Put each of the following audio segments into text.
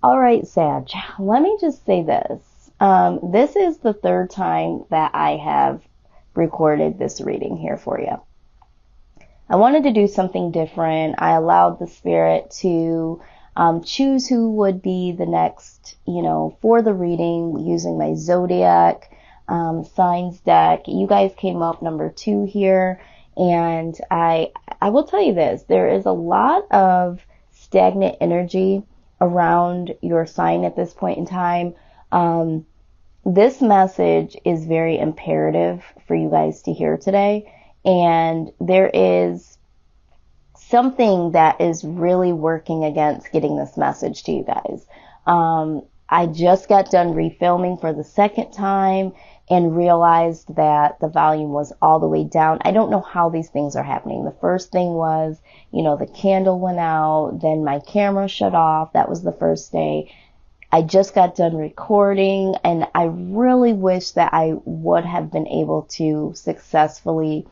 All right, Sag, let me just say this. This is the third time that I have recorded this reading here for you. I wanted to do something different. I allowed the spirit to choose who would be the next, for the reading using my zodiac signs deck. You guys came up number 2 here, and I will tell you this. There is a lot of stagnant energy around your sign at this point in time. This message is very imperative for you guys to hear today. And there is something that is really working against getting this message to you guys. I just got done refilming for the second time and realized that the volume was all the way down. I don't know how these things are happening. The first thing was, the candle went out, then my camera shut off. That was the first day. I just got done recording, and I really wish that I would have been able to successfully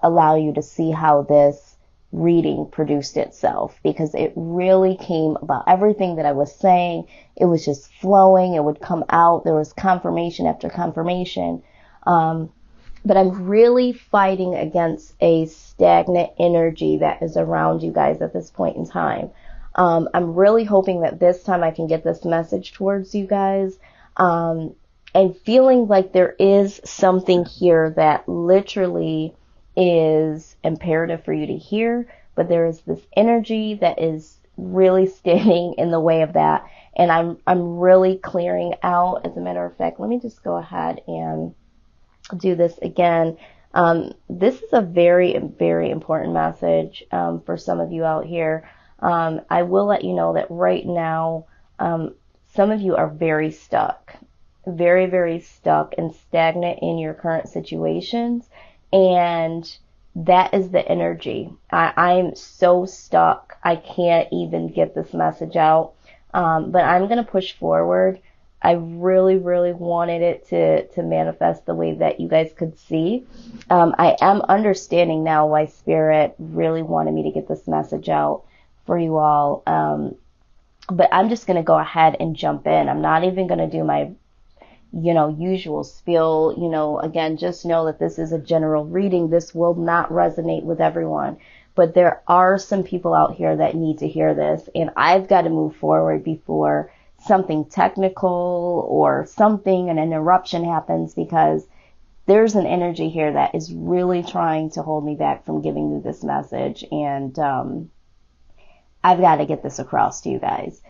allow you to see how this reading produced itself, because it really came about everything that I was saying. It was just flowing. It would come out. There was confirmation after confirmation. But I'm really fighting against a stagnant energy that is around you guys at this point in time. I'm really hoping that this time I can get this message towards you guys. And feeling like there is something here that literally is imperative for you to hear, but there is this energy that is really standing in the way of that, and I'm really clearing out. As a matter of fact, let me just go ahead and do this again. This is a very, very important message for some of you out here. I will let you know that right now, some of you are very stuck, very, very stuck and stagnant in your current situations. And that is the energy. I'm so stuck. I can't even get this message out. But I'm going to push forward. I really, really wanted it to manifest the way that you guys could see. I am understanding now why Spirit really wanted me to get this message out for you all. But I'm just going to go ahead and jump in. I'm not even going to do my usual spiel. Again, just know that this is a general reading. This will not resonate with everyone, but there are some people out here that need to hear this, and I've got to move forward before something technical or an interruption happens, because there's an energy here that is really trying to hold me back from giving you this message, and I've got to get this across to you guys.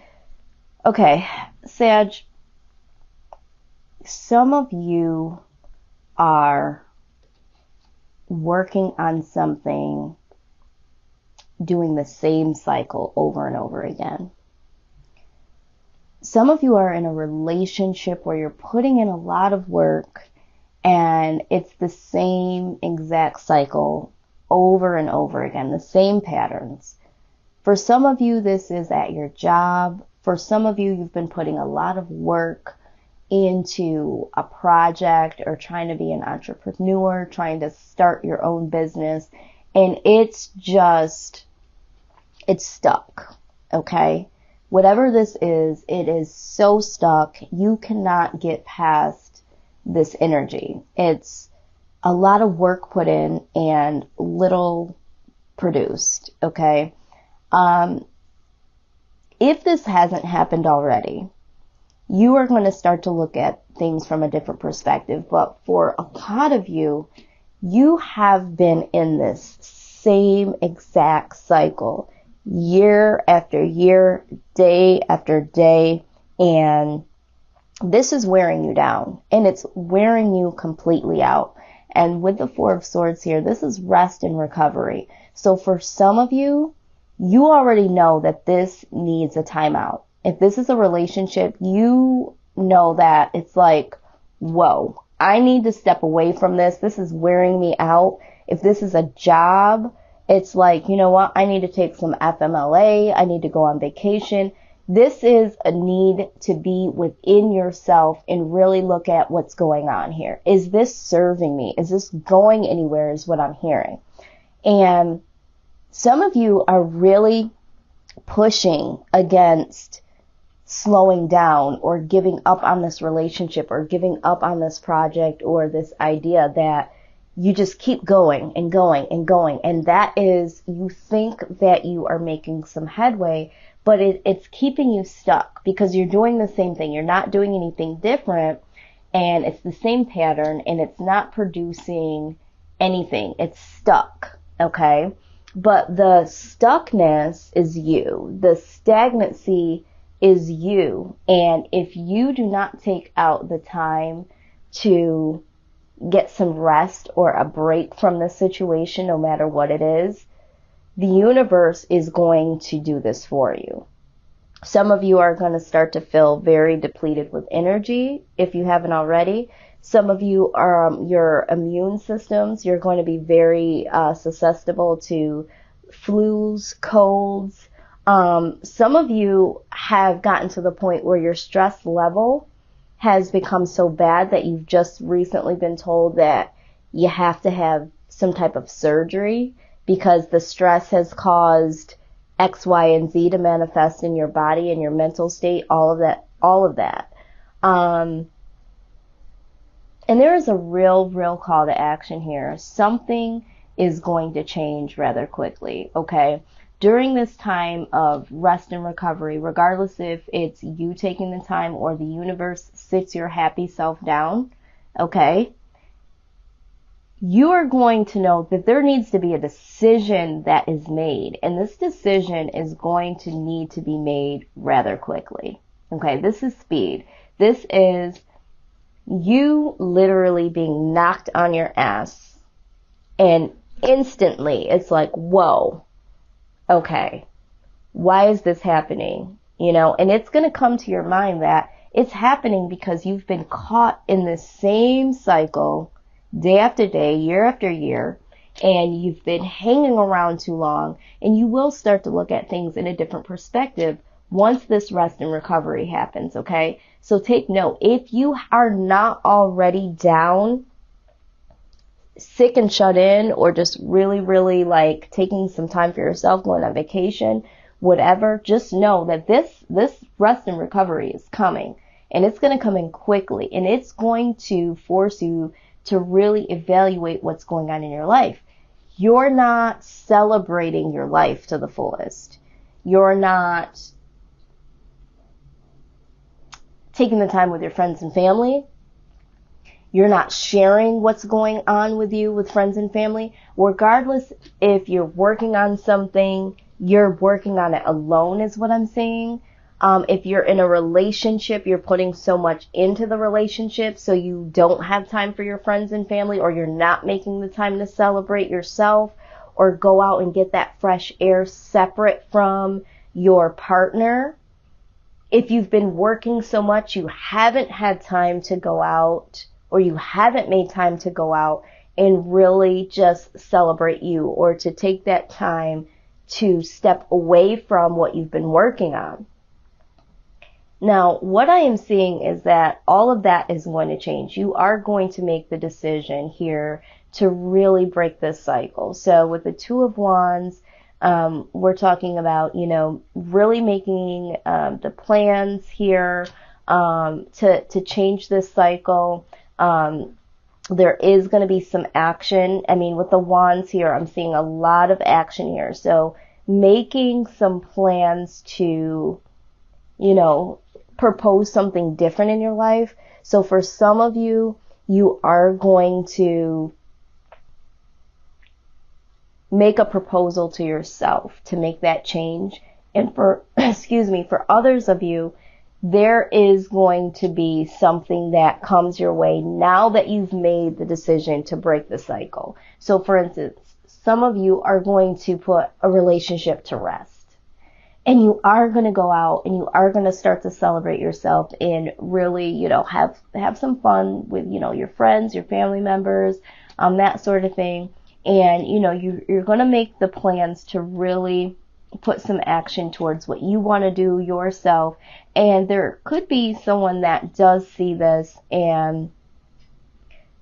Okay, Sag, some of you are working on something, doing the same cycle over and over again. Some of you are in a relationship where you're putting in a lot of work and it's the same exact cycle over and over again, the same patterns. For some of you, this is at your job. For some of you, you've been putting a lot of work into a project or trying to be an entrepreneur, trying to start your own business, and it's stuck, okay? Whatever this is, it is so stuck. You cannot get past this energy. It's a lot of work put in and little produced, okay? If this hasn't happened already, you are going to start to look at things from a different perspective. But for a lot of you, you have been in this same exact cycle year after year, day after day, and this is wearing you down, and it's wearing you completely out. And with the Four of Swords here, this is rest and recovery. So for some of you, you already know that this needs a timeout. If this is a relationship, you know that it's like, whoa, I need to step away from this. This is wearing me out. If this is a job, it's like, you know what? I need to take some FMLA. I need to go on vacation. This is a need to be within yourself and really look at what's going on here. Is this serving me? Is this going anywhere is what I'm hearing. And some of you are really pushing against slowing down or giving up on this relationship or giving up on this project or this idea, that you just keep going and going and going. And that is, you think that you are making some headway, but it's keeping you stuck because you're doing the same thing. You're not doing anything different, and it's the same pattern, and it's not producing anything. It's stuck, okay? But the stuckness is you. The stagnancy is you. And if you do not take out the time to get some rest or a break from the situation, no matter what it is, the universe is going to do this for you. Some of you are going to start to feel very depleted with energy if you haven't already. Some of you are, your immune systems, you're going to be very susceptible to flus, colds. Some of you have gotten to the point where your stress level has become so bad that you've just recently been told that you have to have some type of surgery because the stress has caused X, Y, and Z to manifest in your body and your mental state, all of that. And there is a real call to action here. Something is going to change rather quickly, okay? During this time of rest and recovery, regardless if it's you taking the time or the universe sits your happy self down, okay, you are going to know that there needs to be a decision that is made. And this decision is going to need to be made rather quickly. Okay, this is speed. This is you literally being knocked on your ass. And instantly it's like, whoa, okay, why is this happening? You know, and it's going to come to your mind that it's happening because you've been caught in this same cycle day after day, year after year, and you've been hanging around too long, and you will start to look at things in a different perspective once this rest and recovery happens, okay? So take note, if you are not already down, sick and shut in, or just really like taking some time for yourself, going on vacation, whatever, just know that this rest and recovery is coming, and it's going to come in quickly, and it's going to force you to really evaluate what's going on in your life. You're not celebrating your life to the fullest. You're not taking the time with your friends and family. You're not sharing what's going on with you with friends and family. Regardless if you're working on something, you're working on it alone is what I'm saying. If you're in a relationship, you're putting so much into the relationship so you don't have time for your friends and family, or you're not making the time to celebrate yourself or go out and get that fresh air separate from your partner. If you've been working so much, you haven't had time to go out, or you haven't made time to go out and really just celebrate you, or to take that time to step away from what you've been working on. Now, what I am seeing is that all of that is going to change. You are going to make the decision here to really break this cycle. So with the Two of Wands, we're talking about, you know, really making the plans here to change this cycle. There is going to be some action. I mean, with the Wands here, I'm seeing a lot of action here. So making some plans to, you know, propose something different in your life. So for some of you, you are going to make a proposal to yourself to make that change. And for, for others of you, there is going to be something that comes your way now that you've made the decision to break the cycle. So for instance, some of you are going to put a relationship to rest. And you are going to go out and you are going to start to celebrate yourself and really, you know, have some fun with, you know, your friends, your family members, that sort of thing. And, you know, you're going to make the plans to really put some action towards what you want to do yourself. And there could be someone that does see this and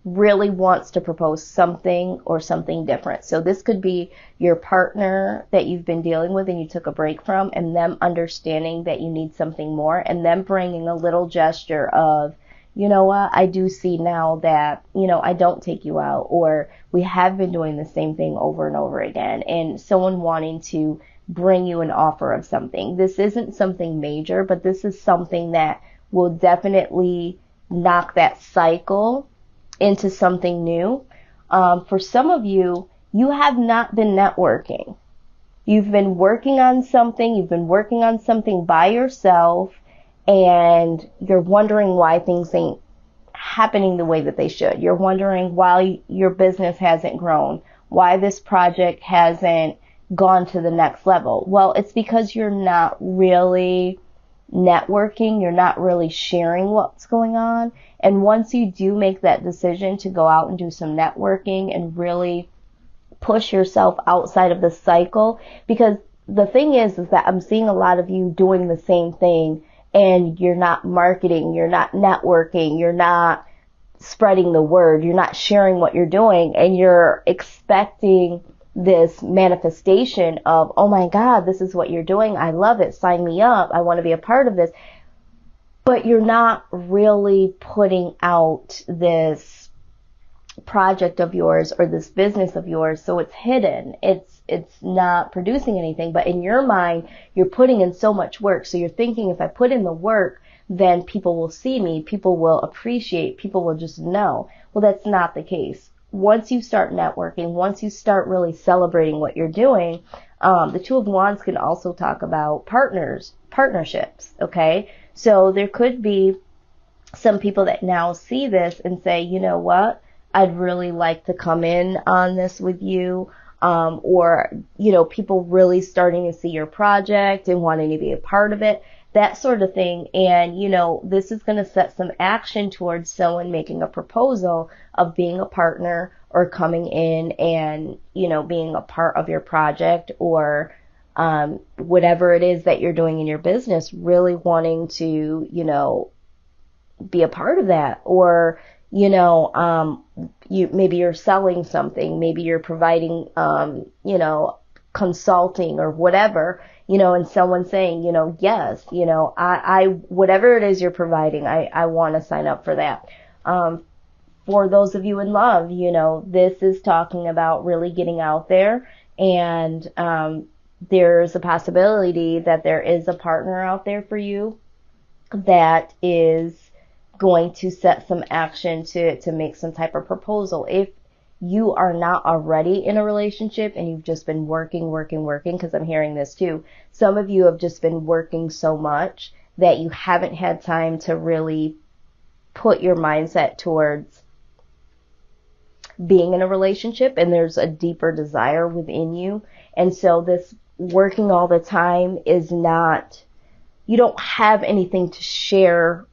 really wants to propose something or something different. So this could be your partner that you've been dealing with and you took a break from, and them understanding that you need something more, and them bringing a little gesture of, you know what, I do see now that, you know, I don't take you out, or we have been doing the same thing over and over again, and someone wanting to bring you an offer of something. This isn't something major, but this is something that will definitely knock that cycle into something new. For some of you, you have not been networking. You've been working on something by yourself, and you're wondering why things ain't happening the way that they should. You're wondering why your business hasn't grown, why this project hasn't gone to the next level. Well, it's because you're not really networking, you're not really sharing what's going on. And once you do make that decision to go out and do some networking and really push yourself outside of the cycle, because the thing is that I'm seeing a lot of you doing the same thing, and you're not marketing, you're not networking, you're not spreading the word, you're not sharing what you're doing, and you're expecting this manifestation of, oh my God, this is what you're doing, I love it, sign me up, I want to be a part of this. But you're not really putting out this project of yours or this business of yours, so it's hidden. It's not producing anything, but in your mind, you're putting in so much work. So you're thinking, if I put in the work, then people will see me, people will appreciate, people will just know. Well, that's not the case. Once you start networking, once you start really celebrating what you're doing, the Two of Wands can also talk about partnerships, okay? So there could be some people that now see this and say, you know what, I'd really like to come in on this with you. Or, you know, people really starting to see your project and wanting to be a part of it, that sort of thing. And, you know, this is going to set some action towards someone making a proposal of being a partner or coming in and, you know, being a part of your project, or whatever it is that you're doing in your business, really wanting to, you know, be a part of that. Or, you know, maybe you're selling something, maybe you're providing, you know, consulting or whatever, you know, and someone saying, you know, yes, you know, I whatever it is you're providing, I want to sign up for that. For those of you in love, you know, this is talking about really getting out there, and there's a possibility that there is a partner out there for you that is going to set some action to make some type of proposal. If you are not already in a relationship and you've just been working, because I'm hearing this too. Some of you have just been working so much that you haven't had time to really put your mindset towards being in a relationship, and there's a deeper desire within you. And so this working all the time is not, you don't have anything to share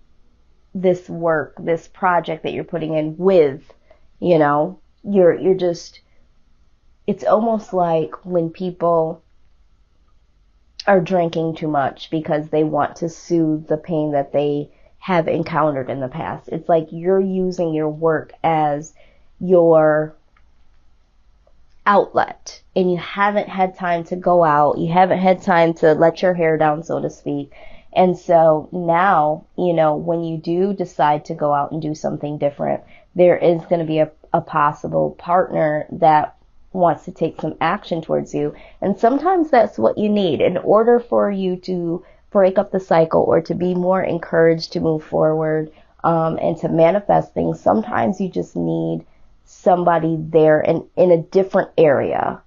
this work, this project that you're putting in with, you know, you're just, it's almost like when people are drinking too much because they want to soothe the pain that they have encountered in the past. It's like you're using your work as your outlet, and you haven't had time to go out, you haven't had time to let your hair down, so to speak. And so now, you know, when you do decide to go out and do something different, there is going to be a possible partner that wants to take some action towards you. And sometimes that's what you need in order for you to break up the cycle or to be more encouraged to move forward, and to manifest things. Sometimes you just need somebody there in a different area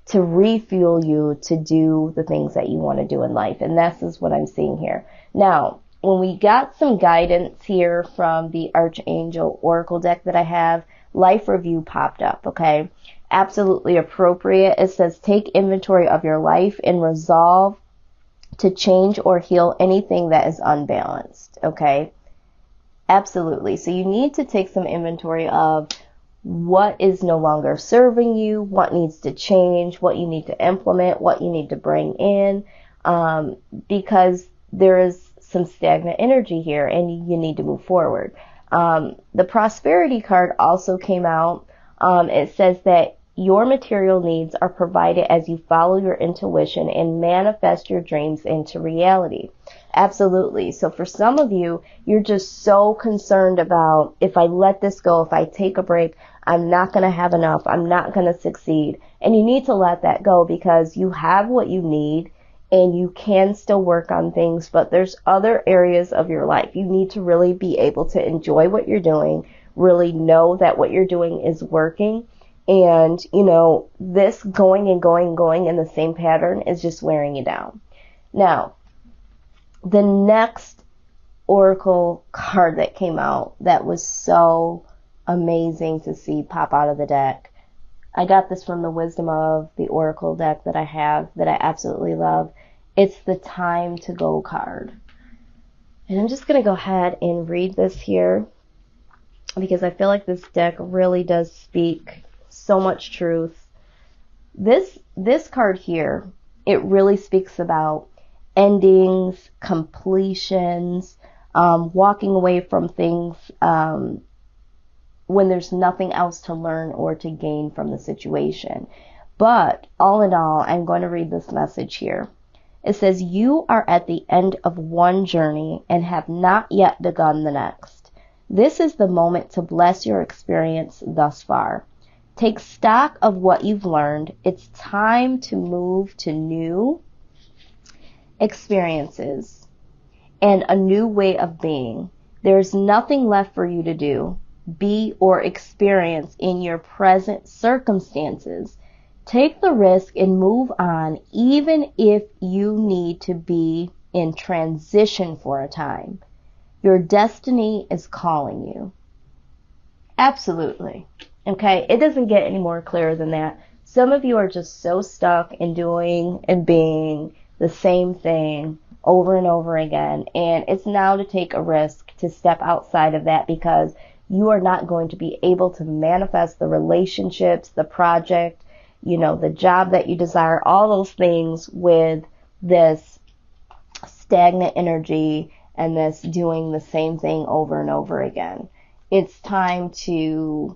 to refuel you to do the things that you want to do in life. And this is what I'm seeing here. Now, when we got some guidance here from the Archangel Oracle deck that I have, Life Review popped up, okay? Absolutely appropriate. It says, take inventory of your life and resolve to change or heal anything that is unbalanced, okay? Absolutely. So you need to take some inventory of what is no longer serving you, what needs to change, what you need to implement, what you need to bring in, because there is some stagnant energy here and you need to move forward. The prosperity card also came out. It says that your material needs are provided as you follow your intuition and manifest your dreams into reality. Absolutely. So for some of you, you're just so concerned about, if I let this go, if I take a break, I'm not going to have enough. I'm not going to succeed. And you need to let that go, because you have what you need and you can still work on things, but there's other areas of your life. You need to really be able to enjoy what you're doing, really know that what you're doing is working. And, this going and going in the same pattern is just wearing you down. Now, the next oracle card that came out that was so amazing to see pop out of the deck. I got this from the Wisdom of the Oracle deck that I have, that I absolutely love. It's the Time to Go card. And I'm just going to go ahead and read this here, because I feel like this deck really does speak so much truth. This card here, it really speaks about endings, completions, walking away from things when there's nothing else to learn or to gain from the situation. But all in all, I'm going to read this message here. It says, you are at the end of one journey and have not yet begun the next. This is the moment to bless your experience thus far. Take stock of what you've learned. It's time to move to new experiences and a new way of being. There's nothing left for you to do, be, or experience in your present circumstances. Take the risk and move on, even if you need to be in transition for a time. Your destiny is calling you. Absolutely. Okay, it doesn't get any more clear than that. Some of you are just so stuck in doing and being the same thing over and over again, and it's now to take a risk to step outside of that, because you are not going to be able to manifest the relationships, the project, the job that you desire, all those things with this stagnant energy and this doing the same thing over and over again. It's time to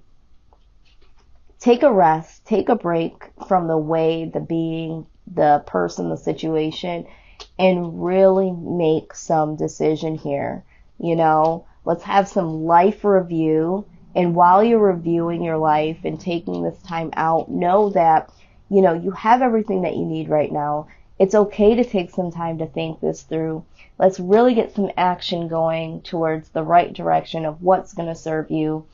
take a rest, take a break from the way, the being, the person, the situation, and really make some decision here. Let's have some life review. And while you're reviewing your life and taking this time out, know that, you have everything that you need right now. It's okay to take some time to think this through. Let's really get some action going towards the right direction of what's going to serve you.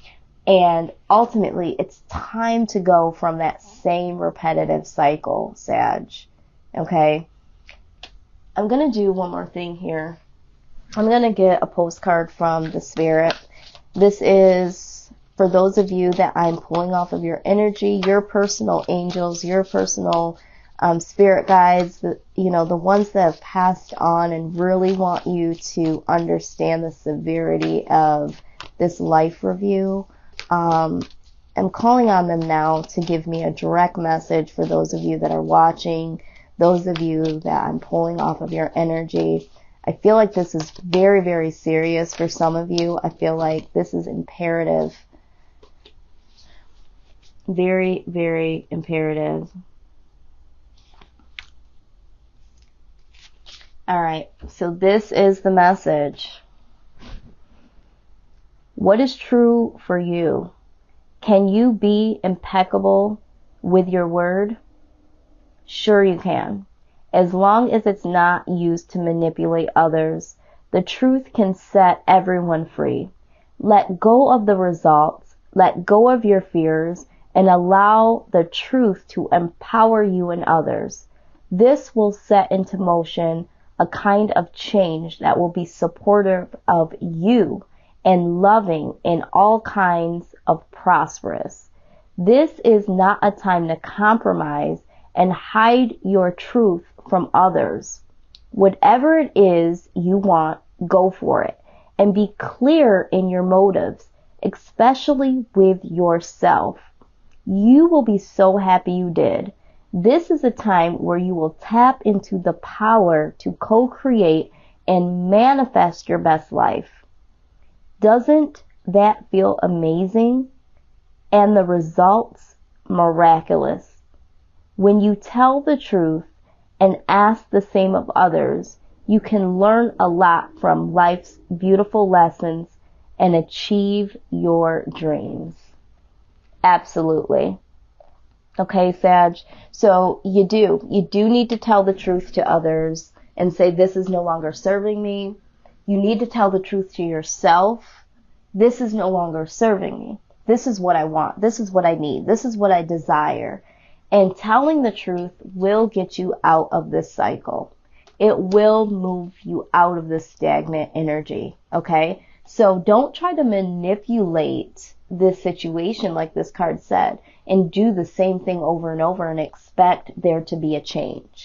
And ultimately, it's time to go from that same repetitive cycle, Sag. Okay? I'm going to do one more thing here. I'm going to get a postcard from the Spirit. This is for those of you that I'm pulling off of your energy, your personal angels, your personal spirit guides, the ones that have passed on and really want you to understand the severity of this life review. I'm calling on them now to give me a direct message for those of you that are watching, those of you that I'm pulling off of your energy. I feel like this is very, very serious for some of you. I feel like this is imperative. Very, very imperative. All right, so this is the message. What is true for you? Can you be impeccable with your word? Sure you can. As long as it's not used to manipulate others, the truth can set everyone free. Let go of the results, let go of your fears, and allow the truth to empower you and others. This will set into motion a kind of change that will be supportive of you and loving in all kinds of prosperous. This is not a time to compromise and hide your truth from others. Whatever it is you want, go for it. And be clear in your motives, especially with yourself. You will be so happy you did. This is a time where you will tap into the power to co-create and manifest your best life. Doesn't that feel amazing and the results miraculous. When you tell the truth and ask the same of others, you can learn a lot from life's beautiful lessons and achieve your dreams. Absolutely. Okay, Sag. So you do need to tell the truth to others and say, this is no longer serving me. You need to tell the truth to yourself. This is no longer serving me. This is what I want. This is what I need. This is what I desire. And telling the truth will get you out of this cycle. It will move you out of this stagnant energy. Okay? So don't try to manipulate this situation like this card said and do the same thing over and over and expect there to be a change.